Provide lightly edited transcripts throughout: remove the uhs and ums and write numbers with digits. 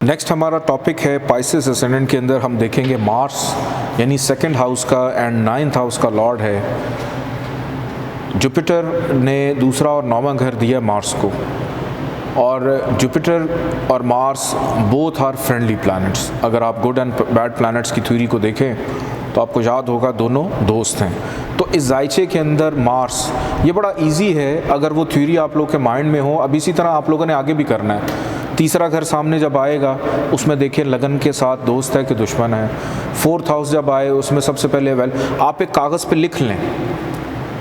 Next हमारा topic है Pisces ascendant के अंदर हम देखेंगे मार्स यानी सेकंड हाउस का एंड नाइन्थ हाउस का लॉर्ड है। जुपिटर ने दूसरा और नौवां घर दिया मार्स को, और जुपिटर और Mars both are friendly planets. अगर आप गुड एंड बैड प्लैनेट्स की थ्योरी को देखें तो आपको याद होगा दोनों दोस्त हैं। तो इस जायचे के अंदर मार्स, ये बड़ा इजी है अगर वो थ्योरी आप लोग के माइंड में हो। अब इसी तरह आप लोगों ने आगे भी करना है। तीसरा घर सामने जब आएगा उसमें देखिए लगन के साथ दोस्त है कि दुश्मन है। फोर्थ हाउस जब आए उसमें सबसे पहले आप एक कागज़ पे लिख लें।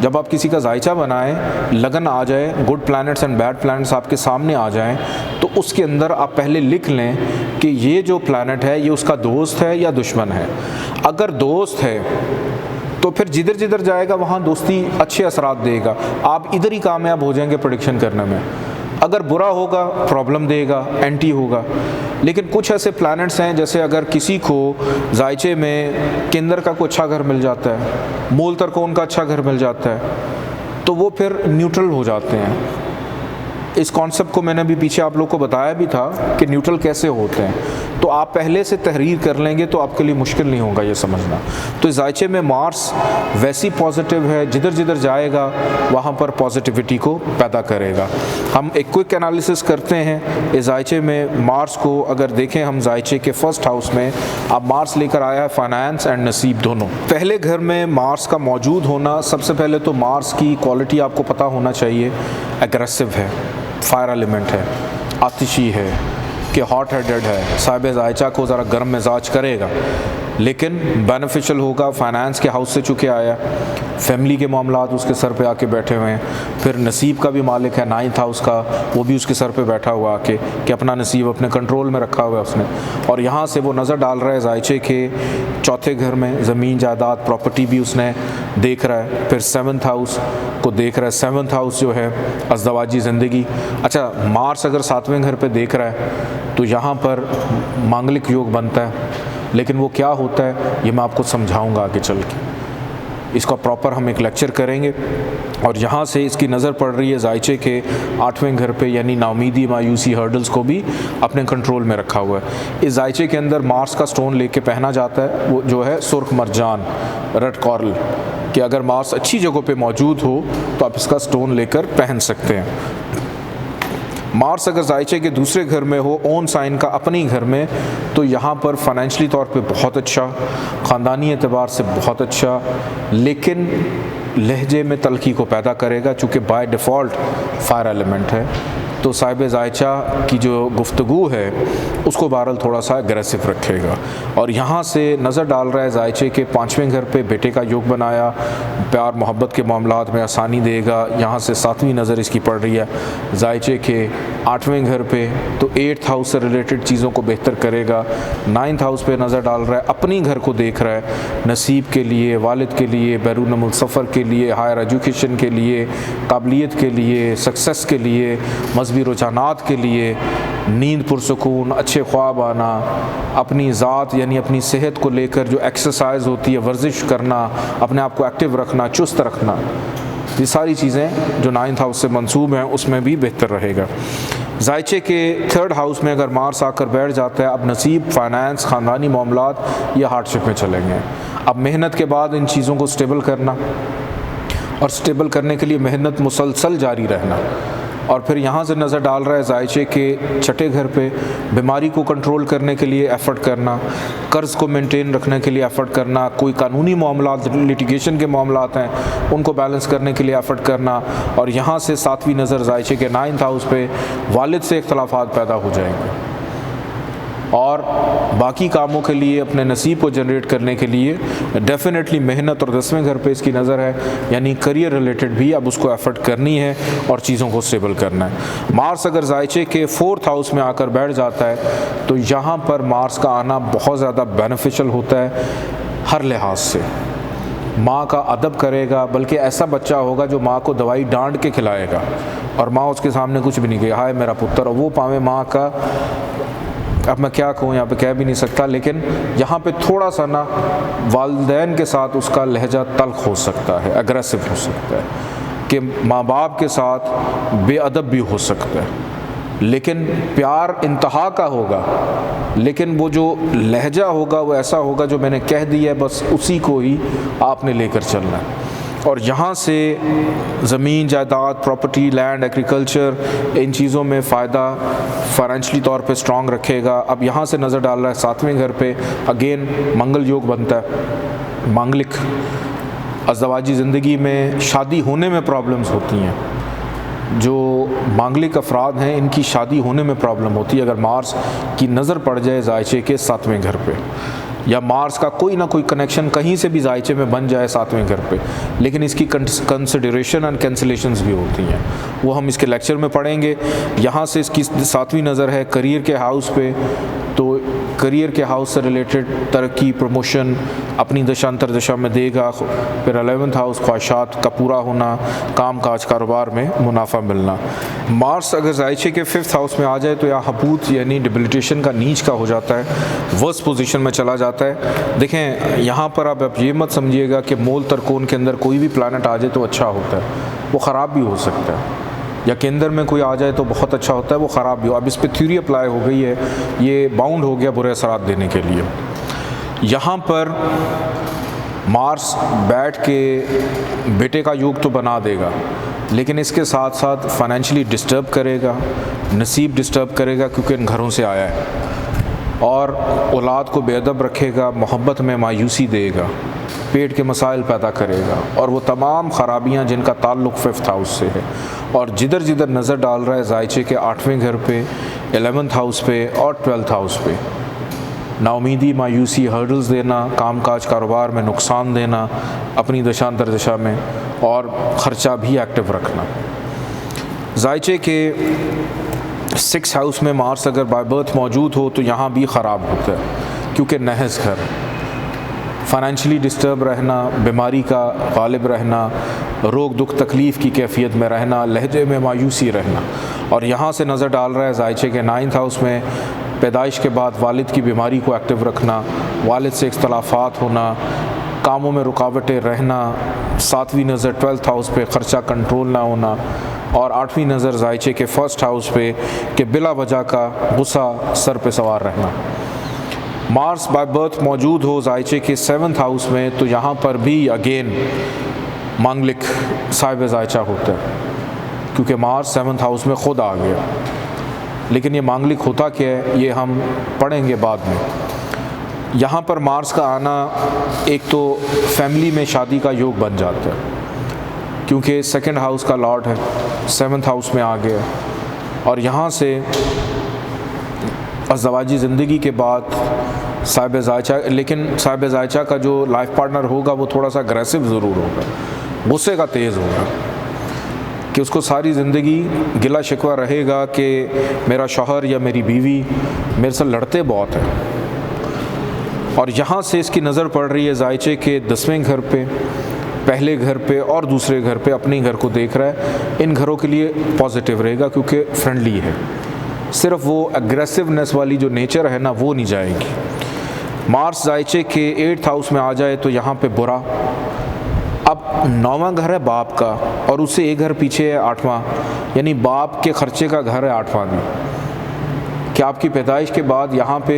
जब आप किसी का जायचा बनाएं, लगन आ जाए, good planets and bad planets आपके सामने आ जाएं, तो उसके अंदर आप पहले लिख लें कि ये जो प्लैनेट है ये उसका दोस्त है या दुश्मन है। अगर दोस्त है तो फिर जिधर जिधर जाएगा वहाँ दोस्ती अच्छे असरात देगा, आप इधर ही कामयाब हो जाएंगे प्रेडिक्शन करने में। अगर बुरा होगा प्रॉब्लम देगा, एंटी होगा। लेकिन कुछ ऐसे प्लैनेट्स हैं, जैसे अगर किसी को जायचे में केंद्र का कोई अच्छा घर मिल जाता है, मूल त्रिकोण का अच्छा घर मिल जाता है, तो वो फिर न्यूट्रल हो जाते हैं। इस कॉन्सेप्ट को मैंने भी पीछे आप लोग को बताया भी था कि न्यूट्रल कैसे होते हैं। तो आप पहले से तहरीर कर लेंगे तो आपके लिए मुश्किल नहीं होगा ये समझना। तो इस जायचे में मार्स वैसी पॉजिटिव है, जिधर जिधर जाएगा वहाँ पर पॉजिटिविटी को पैदा करेगा। हम एक क्विक एनालिसिस करते हैं इस जायचे में मार्स को। अगर देखें हम जायचे के फर्स्ट हाउस में, अब मार्स लेकर आया है फाइनेंस एंड नसीब दोनों। पहले घर में मार्स का मौजूद होना, सबसे पहले तो मार्स की क्वालिटी आपको पता होना चाहिए, एग्रेसिव है, फायर एलिमेंट है, आतिशी है, कि हॉट हेडेड है, साहिब जायचा को ज़रा गर्म मिजाज करेगा, लेकिन बेनिफिशियल होगा। फाइनेंस के हाउस से चुके आया, फैमिली के मामलात उसके सर पे आके बैठे हुए हैं। फिर नसीब का भी मालिक है नाइन्थ हाउस का, वो भी उसके सर पे बैठा हुआ आके कि अपना नसीब अपने कंट्रोल में रखा हुआ है उसने। और यहाँ से वो नज़र डाल रहा है जायचे के चौथे घर में, ज़मीन जायदाद प्रॉपर्टी भी उसने देख रहा है। फिर सेवन्थ हाउस को देख रहा है। सेवन्थ हाउस जो है अज़दवाजी ज़िंदगी। अच्छा, मार्स अगर सातवें घर पे देख रहा है तो यहाँ पर मांगलिक योग बनता है, लेकिन वो क्या होता है ये मैं आपको समझाऊंगा आगे चल के। इसका प्रॉपर हम एक लेक्चर करेंगे। और यहाँ से इसकी नज़र पड़ रही है जायचे के आठवें घर पे, यानी नाउमीदी, मायूसी, हर्डल्स को भी अपने कंट्रोल में रखा हुआ है। इस जायचे के अंदर मार्स का स्टोन लेके पहना जाता है, वो जो है सुर्ख मरजान, रेड कॉरल, कि अगर मार्स अच्छी जगहों पे मौजूद हो तो आप इसका स्टोन लेकर पहन सकते हैं। मार्स अगर जायचे के दूसरे घर में हो, ओन साइन का अपनी घर में, तो यहाँ पर फाइनेंशियली तौर पे बहुत अच्छा, ख़ानदानी एतबार से बहुत अच्छा, लेकिन लहजे में तलखी को पैदा करेगा चूँकि बाय डिफ़ॉल्ट फायर एलिमेंट है। तो साहिब जायचा की जो गुफ्तगू है उसको बहरहाल थोड़ा सा एग्रेसिव रखेगा। और यहाँ से नज़र डाल रहा है जायचे के पाँचवें घर पे, बेटे का योग बनाया, प्यार मोहब्बत के मामलात में आसानी देगा। यहाँ से सातवीं नज़र इसकी पड़ रही है जायचे के आठवें घर पे, तो एट्थ हाउस से रिलेटेड चीज़ों को बेहतर करेगा। नाइन्थ हाउस पे नज़र डाल रहा है, अपनी घर को देख रहा है, नसीब के लिए, वालिद के लिए, बैरून मुल्क सफ़र के लिए, हायर एजुकेशन के लिए, काबिलियत के लिए, सक्सेस के लिए, मजहबी रुझानात के लिए, नींद पुरसकून, अच्छे ख्वाब आना, अपनी ज़ात यानी अपनी सेहत को लेकर जो एक्सरसाइज होती है, वर्जिश करना, अपने आप को एक्टिव रखना, चुस्त रखना, ये सारी चीज़ें जो नाइन्थ हाउस से मंसूब हैं उसमें भी बेहतर रहेगा। जायचे के थर्ड हाउस में अगर मार्स आकर बैठ जाता है, अब नसीब, फाइनेंस, ख़ानदानी मामलात ये हार्डशिप में चलेंगे। अब मेहनत के बाद इन चीज़ों को स्टेबल करना, और स्टेबल करने के लिए मेहनत मुसलसल जारी रहना। और फिर यहाँ से नज़र डाल रहा है जायचे के छठे घर पे, बीमारी को कंट्रोल करने के लिए एफ़र्ट करना, कर्ज़ को मेंटेन रखने के लिए एफ़र्ट करना, कोई कानूनी मामलात, लिटिगेशन के मामलात हैं उनको बैलेंस करने के लिए एफ़र्ट करना। और यहाँ से सातवीं नज़र जायचे के नाइन्थ हाउस पे, वालिद से इख्तलाफात पैदा हो जाएंगे, और बाकी कामों के लिए, अपने नसीब को जनरेट करने के लिए डेफिनेटली मेहनत। और 10वें घर पे इसकी नज़र है, यानी करियर रिलेटेड भी अब उसको एफ़र्ट करनी है और चीज़ों को स्टेबल करना है। मार्स अगर जायचे के फोर्थ हाउस में आकर बैठ जाता है तो यहाँ पर मार्स का आना बहुत ज़्यादा बेनिफिशियल होता है हर लिहाज से। माँ का अदब करेगा, बल्कि ऐसा बच्चा होगा जो माँ को दवाई डांट के खिलाएगा और माँ उसके सामने कुछ भी नहीं कहे, हाय मेरा पुत्र, और वो पावे माँ का, अब मैं क्या कहूँ यहाँ पे कह भी नहीं सकता, लेकिन यहाँ पे थोड़ा सा ना वालिदैन के साथ उसका लहजा तल्ख हो सकता है, अग्रेसिव हो सकता है, कि माँ बाप के साथ बेअदब भी हो सकता है। लेकिन प्यार इंतहा का होगा, लेकिन वो जो लहजा होगा वो ऐसा होगा जो मैंने कह दिया है बस उसी को ही आपने लेकर चलना है। और यहाँ से ज़मीन, जायदाद, प्रॉपर्टी, लैंड, एग्रीकल्चर, इन चीज़ों में फ़ायदा फाइनेंशली तौर पे स्ट्रॉन्ग रखेगा। अब यहाँ से नज़र डाल रहा है 7वें घर पे, अगेन मंगल योग बनता है। मांगलिक अज़दवाजी ज़िंदगी में शादी होने में प्रॉब्लम्स होती हैं, जो मांगलिक अफराद हैं इनकी शादी होने में प्रॉब्लम होती है अगर मार्स की नज़र पड़ जाए जायचे के 7वें घर पे, या मार्स का कोई ना कोई कनेक्शन कहीं से भी जायचे में बन जाए 7वें घर पे। लेकिन इसकी कंसिडरेशन एंड कैंसिलेशंस भी होती हैं, वो हम इसके लेक्चर में पढ़ेंगे। यहाँ से इसकी 7वीं नज़र है करियर के हाउस पे, तो करियर के हाउस से रिलेटेड तरक्की, प्रमोशन अपनी दशा अंतर दशा में देगा। फिर 11th हाउस ख्वाहिशात का पूरा होना, काम काज कारोबार में मुनाफा मिलना। मार्स अगर जायचे के 5th हाउस में आ जाए तो यहाँ हबूत यानी डिबिलिटेशन का नीच का हो जाता है, वर्स्ट पोजीशन में चला जाता है। देखें यहाँ पर आप ये मत समझिएगा कि मूल तरकोन के अंदर कोई भी प्लानट आ जाए तो अच्छा होता है, वो ख़राब भी हो सकता है, या केंद्र में कोई आ जाए तो बहुत अच्छा होता है, वो ख़राब भी हो। अब इस पर थ्योरी अप्लाई हो गई है, ये बाउंड हो गया बुरे असरात देने के लिए। यहाँ पर मार्स बैठ के बेटे का योग तो बना देगा, लेकिन इसके साथ साथ फाइनेंशियली डिस्टर्ब करेगा, नसीब डिस्टर्ब करेगा क्योंकि इन घरों से आया है, और औलाद को बेअदब रखेगा, मोहब्बत में मायूसी देगा, पेट के मसाइल पैदा करेगा, और वो तमाम ख़राबियाँ जिनका ताल्लुक़ 5th हाउस से है। और जिधर जिधर नज़र डाल रहा है जायचे के 8वें घर पे, 11th हाउस पे और 12th हाउस पे, नाउमीदी, मायूसी, हर्डल्स देना, कामकाज कारोबार में नुकसान देना अपनी दशा अंतर दशा में, और ख़र्चा भी एक्टिव रखना। जायचे के 6th हाउस में मार्स अगर बाय बर्थ मौजूद हो तो यहाँ भी ख़राब होता है, क्योंकि नहस घर, फाइनेंशियली डिस्टर्ब रहना, बीमारी का गालिब रहना, रोग दुख तकलीफ़ की कैफियत में रहना, लहजे में मायूसी रहना। और यहाँ से नज़र डाल रहा है जायचे के 9th हाउस में, पैदाइश के बाद वालिद की बीमारी को एक्टिव रखना, वालिद से इख्तलाफात होना, कामों में रुकावटें रहना। 7वीं नज़र 12th हाउस पे, ख़र्चा कंट्रोल ना होना। और 8वीं नज़र जायचे के 1st हाउस पे कि बिला वजह का गुस्सा सर पे सवार रहना। मार्स बाय बर्थ मौजूद हो जायचे के 7th हाउस में तो यहाँ पर भी अगेन मांगलिक साहिब जायचा होता है, क्योंकि मार्स 7th हाउस में ख़ुद आ गया। लेकिन ये मांगलिक होता क्या है ये हम पढ़ेंगे बाद में। यहाँ पर मार्स का आना एक तो फैमिली में शादी का योग बन जाता है, क्योंकि 2nd हाउस का लॉर्ड है, 7th हाउस में आ गया। और यहाँ से अज़दवाजी ज़िंदगी के बाद साहिब जायचा, लेकिन साहिब जायचा का जो लाइफ पार्टनर होगा वो थोड़ा सा अग्रेसिव ज़रूर होगा, गुस्से का तेज़ होगा, कि उसको सारी ज़िंदगी गिला शिकवा रहेगा कि मेरा शौहर या मेरी बीवी मेरे से लड़ते बहुत हैं। और यहाँ से इसकी नज़र पड़ रही है जायचे के 10वें घर पे, पहले घर पे और दूसरे घर पे, अपने घर को देख रहा है। इन घरों के लिए पॉजिटिव रहेगा क्योंकि फ्रेंडली है, सिर्फ वो एग्रेसिवनेस वाली जो नेचर है ना वो नहीं जाएगी। मार्स जायचे के 8th हाउस में आ जाए तो यहाँ पे बुरा। अब 9वां घर है बाप का, और उससे एक घर पीछे है 8वां, यानी बाप के खर्चे का घर है 8वां भी, कि आपकी पैदाइश के बाद यहाँ पे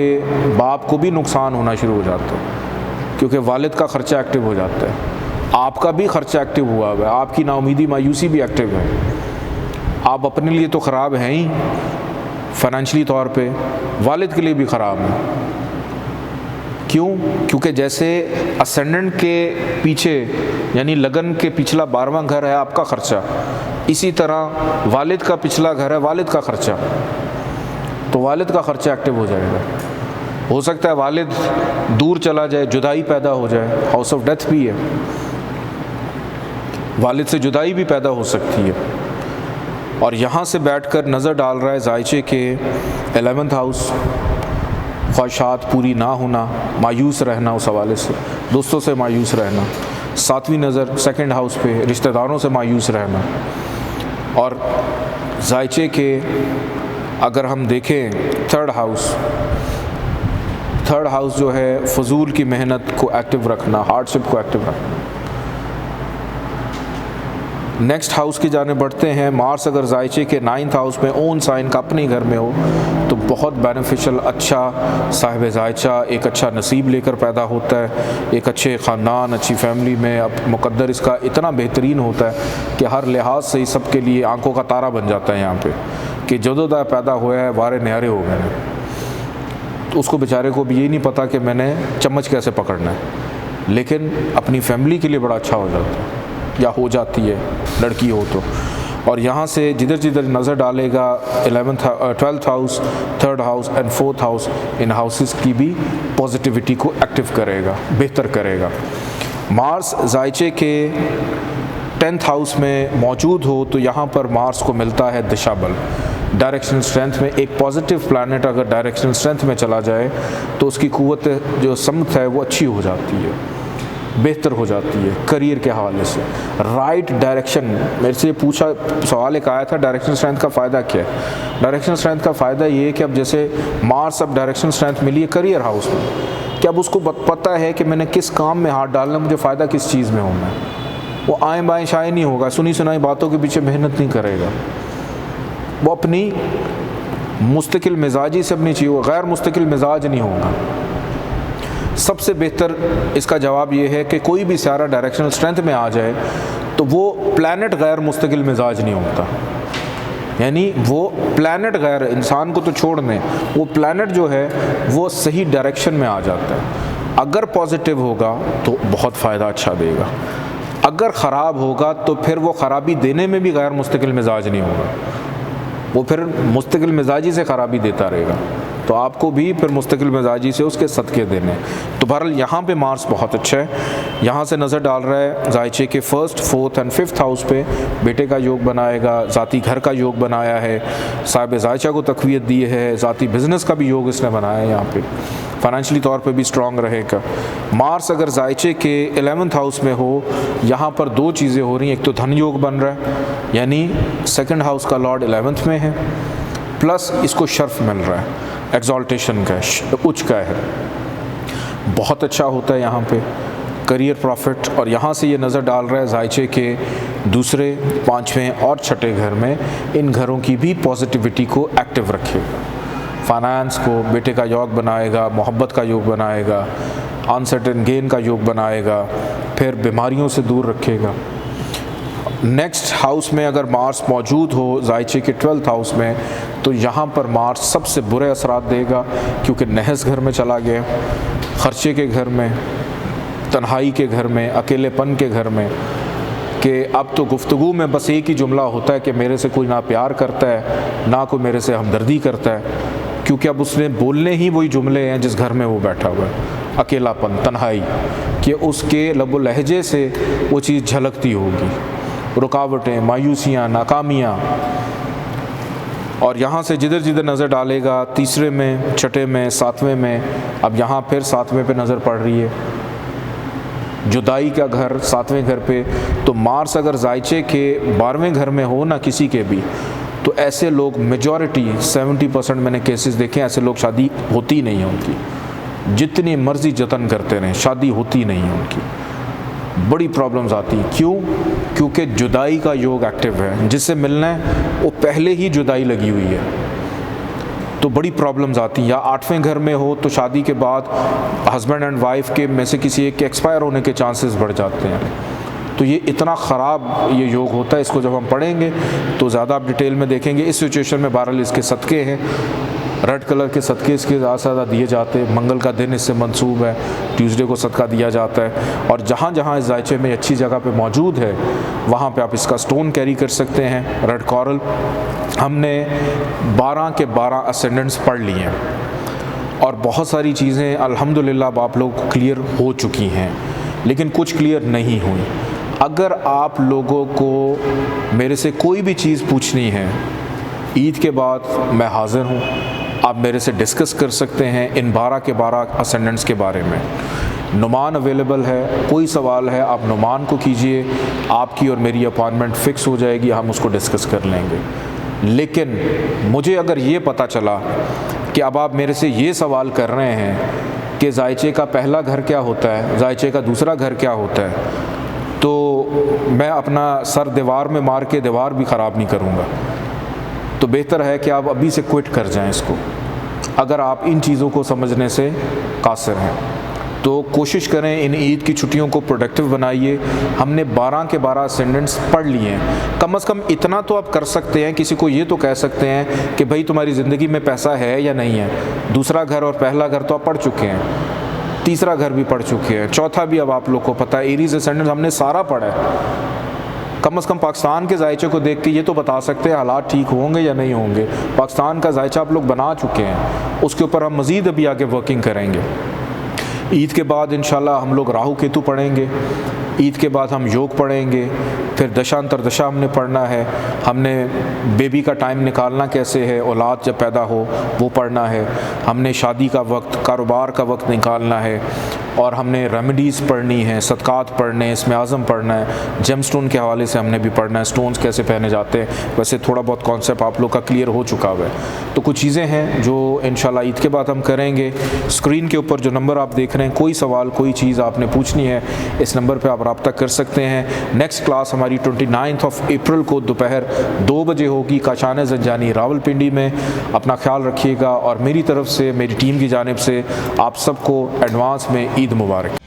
बाप को भी नुकसान होना शुरू हो जाता है, क्योंकि वालिद का खर्चा एक्टिव हो जाता है, आपका भी खर्चा एक्टिव हुआ है, आपकी नाउमीदी मायूसी भी एक्टिव है। आप अपने लिए तो ख़राब हैं ही फाइनेंशियली तौर पे, वालिद के लिए भी ख़राब है। क्यों? क्योंकि जैसे असेंडेंट के पीछे यानी लगन के पिछला 12वां घर है आपका खर्चा, इसी तरह वालिद का पिछला घर है वालिद का खर्चा, तो वालिद का खर्चा एक्टिव हो जाएगा। हो सकता है वालिद दूर चला जाए, जुदाई पैदा हो जाए, हाउस ऑफ डेथ भी है, वालिद से जुदाई भी पैदा हो सकती है। और यहाँ से बैठकर नज़र डाल रहा है जायचे के 11th हाउस, ख्वाहिशात पूरी ना होना, मायूस रहना, उस हवाले से दोस्तों से मायूस रहना। 7वीं नज़र 2nd हाउस पे, रिश्तेदारों से मायूस रहना। और जायचे के अगर हम देखें 3rd हाउस जो है फजूल की मेहनत को एक्टिव रखना, हार्डशिप को एक्टिव रखना। नेक्स्ट हाउस की जाने बढ़ते हैं। मार्स अगर जायचे के 9th हाउस में ओन साइन का अपने घर में हो तो बहुत बेनिफिशियल, अच्छा साहिब जायचा एक अच्छा नसीब लेकर पैदा होता है, एक अच्छे ख़ानदान, अच्छी फैमिली में। अब मुक़द्दर इसका इतना बेहतरीन होता है कि हर लिहाज से सब के लिए आंखों का तारा बन जाता है यहाँ पे, कि जदोदा पैदा हुआ है वारे न्यारे हो गए हैं। तो उसको बेचारे को भी ये नहीं पता कि मैंने चम्मच कैसे पकड़ना है, लेकिन अपनी फैमिली के लिए बड़ा अच्छा हो जाता है या हो जाती है लड़की हो तो। और यहाँ से जिधर जिधर नज़र डालेगा 12th house, 3rd house and 4th house, in houses की भी पॉजिटिविटी को एक्टिव करेगा, बेहतर करेगा। मार्स जायचे के 10th हाउस में मौजूद हो तो यहाँ पर मार्स को मिलता है दिशा बल, डायरेक्शनल स्ट्रेंथ में। एक पॉजिटिव प्लैनेट अगर डायरेक्शनल स्ट्रेंथ में चला जाए तो उसकी क़ुव्वत जो समत है वो अच्छी हो जाती है, बेहतर हो जाती है करियर के हवाले से। राइट डायरेक्शन, मेरे से पूछा सवाल एक आया था, डायरेक्शनल स्ट्रेंथ का फ़ायदा क्या है? डायरेक्शनल स्ट्रेंथ का फ़ायदा ये है कि अब जैसे मार्स अब डायरेक्शनल स्ट्रेंथ मिली है करियर हाउस में, कि अब उसको पता है कि मैंने किस काम में हाथ डालना, मुझे फ़ायदा किस चीज़ में होना है। वो आए बाएँ शाये नहीं होगा, सुनी सुनाई बातों के पीछे मेहनत नहीं करेगा। वो अपनी मुस्तकिल मिजाजी से अपनी चीज़, गैर मुस्तकिल मिजाज नहीं होगा। सबसे बेहतर इसका जवाब ये है कि कोई भी सारा डायरेक्शनल स्ट्रेंथ में आ जाए तो वो प्लैनेट गैर मुस्तकिल मिजाज नहीं होता। यानी वो प्लैनेट गैर, इंसान को तो छोड़ दें, वो प्लैनेट जो है वो सही डायरेक्शन में आ जाता है। अगर पॉजिटिव होगा तो बहुत फ़ायदा अच्छा देगा, अगर ख़राब होगा तो फिर वो ख़राबी देने में भी गैर मुस्तकिल मिजाज नहीं होगा, वो फिर मुस्तकिल मिजाजी से ख़राबी देता रहेगा। तो आपको भी फिर मुस्तकिल मिजाजी से उसके सदक़े देने। तो बहरहाल यहाँ पे मार्स बहुत अच्छा है, यहाँ से नज़र डाल रहा है जायचे के 1st, 4th and 5th house पे। बेटे का योग बनाएगा, ज़ाती घर का योग बनाया है, साहिब जायचा को तक़वियत दी है, ज़ाती बिज़नेस का भी योग इसने बनाया है, यहाँ पे फाइनेंशियली तौर पे भी स्ट्रॉन्ग रहेगा। मार्स अगर जायचे के 11th हाउस में हो, यहाँ पर दो चीज़ें हो रही हैं। एक तो धन योग बन रहा है, यानी 2nd हाउस का लॉर्ड 11th में है, प्लस इसको शर्फ मिल रहा है, एक्सॉल्टेशन का, उच्च का है, बहुत अच्छा होता है यहाँ पे करियर प्रॉफिट। और यहाँ से ये नज़र डाल रहा है जायचे के 2रे, 5वें और 6ठे घर में, इन घरों की भी पॉजिटिविटी को एक्टिव रखेगा। फाइनेंस को बेटे का योग बनाएगा, मोहब्बत का योग बनाएगा, अनसर्टेन गेन का योग बनाएगा, फिर बीमारियों से दूर रखेगा। नेक्स्ट हाउस में अगर मार्स मौजूद हो जायचे के 12th हाउस में तो यहाँ पर मार्स सबसे बुरे असरात देगा, क्योंकि नहस घर में चला गया, ख़र्चे के घर में, तन्हाई के घर में, अकेलेपन के घर में, कि अब तो गुफ्तगू में बस एक ही जुमला होता है कि मेरे से कोई ना प्यार करता है ना कोई मेरे से हमदर्दी करता है, क्योंकि अब उसने बोलने ही वही जुमले हैं जिस घर में वो बैठा हुआ है। अकेलापन, तन्हाई, कि उसके लबो लहजे से वो चीज़ झलकती होगी, रुकावटें, मायूसियाँ, नाकामियाँ। और यहाँ से जिधर जिधर नज़र डालेगा 3रे में, 6ठे में, 7वें में, अब यहाँ फिर 7वें पे नज़र पड़ रही है, जुदाई का घर 7वें घर पे। तो मार्स अगर जायचे के 12वें घर में हो ना किसी के भी, तो ऐसे लोग मेजॉरिटी 70% मैंने केसेस देखे, ऐसे लोग शादी होती नहीं है उनकी, जितनी मर्जी जतन करते रहें शादी होती नहीं है उनकी, बड़ी प्रॉब्लम्स आती हैं। क्यों? क्योंकि जुदाई का योग एक्टिव है, जिससे मिलना है वो पहले ही जुदाई लगी हुई है, तो बड़ी प्रॉब्लम्स आती हैं। या 8वें घर में हो तो शादी के बाद हस्बैंड एंड वाइफ के में से किसी एक के एक्सपायर होने के चांसेस बढ़ जाते हैं। तो ये इतना ख़राब ये योग होता है, इसको जब हम पढ़ेंगे तो ज़्यादा आप डिटेल में देखेंगे। इस सिचुएशन में बहरहाल इसके सदक़े हैं, रेड कलर के सदक़े इसके ज़्यादा दिए जाते हैं, मंगल का दिन इससे मंसूब है, ट्यूसडे को सदका दिया जाता है। और जहाँ जहाँ इस जायचे में अच्छी जगह पे मौजूद है वहाँ पे आप इसका स्टोन कैरी कर सकते हैं, रेड कॉरल। हमने 12 के 12 असेंडेंट्स पढ़ लिए हैं और बहुत सारी चीज़ें अल्हम्दुलिल्लाह आप लोग को क्लियर हो चुकी हैं, लेकिन कुछ क्लियर नहीं हुई। अगर आप लोगों को मेरे से कोई भी चीज़ पूछनी है, ईद के बाद मैं हाज़िर हूँ, आप मेरे से डिस्कस कर सकते हैं इन 12 के 12 असेंडेंट्स के बारे में। नुमान अवेलेबल है, कोई सवाल है आप नुमान को कीजिए, आपकी और मेरी अपॉइंटमेंट फ़िक्स हो जाएगी, हम उसको डिस्कस कर लेंगे। लेकिन मुझे अगर ये पता चला कि अब आप मेरे से ये सवाल कर रहे हैं कि जायचे का पहला घर क्या होता है, जायचे का दूसरा घर क्या होता है, तो मैं अपना सर दीवार में मार के दीवार भी ख़राब नहीं करूँगा। तो बेहतर है कि आप अभी से क्विट कर जाएं इसको, अगर आप इन चीज़ों को समझने से कासिर हैं। तो कोशिश करें इन ईद की छुट्टियों को प्रोडक्टिव बनाइए। हमने 12 के 12 असेंडेंट्स पढ़ लिए हैं। कम से कम इतना तो आप कर सकते हैं, किसी को ये तो कह सकते हैं कि भाई तुम्हारी ज़िंदगी में पैसा है या नहीं है। दूसरा घर और पहला घर तो आप पढ़ चुके हैं, तीसरा घर भी पढ़ चुके हैं, चौथा भी अब आप लोग को पता है। एरीज असेंडेंट्स हमने सारा पढ़ा है। कम से कम पाकिस्तान के जायचे को देख के ये तो बता सकते हैं हालात ठीक होंगे या नहीं होंगे। पाकिस्तान का जायचा आप लोग बना चुके हैं, उसके ऊपर हम मज़ीद अभी आगे वर्किंग करेंगे। ईद के बाद इंशाल्लाह हम लोग राहु केतु पढ़ेंगे, ईद के बाद हम योग पढ़ेंगे, फिर दशा अंतरदशा हमने पढ़ना है, हमने बेबी का टाइम निकालना कैसे है, औलाद जब पैदा हो वो पढ़ना है, हमने शादी का वक्त, कारोबार का वक्त निकालना है, और हमने रेमेडीज़ पढ़नी है, सदक़ात पढ़ने हैं, इसमें आज़म पढ़ना है, जेमस्टोन के हवाले से हमने भी पढ़ना है, स्टोन्स कैसे पहने जाते हैं। वैसे थोड़ा बहुत कॉन्सेप्ट आप लोग का क्लियर हो चुका हुआ है। तो कुछ चीज़ें हैं जो इंशाल्लाह ईद के बाद हम करेंगे। स्क्रीन के ऊपर जो नंबर आप देख रहे हैं, कोई सवाल कोई चीज़ आपने पूछनी है, इस नंबर पर आप रब्ता कर सकते हैं। नेक्स्ट क्लास हमारी 29 अप्रैल को दोपहर 2 बजे होगी काशान ज़ंजानी रावलपिंडी में। अपना ख्याल रखिएगा, और मेरी तरफ से, मेरी टीम की जानिब से आप सबको एडवांस में ईद मुबारक।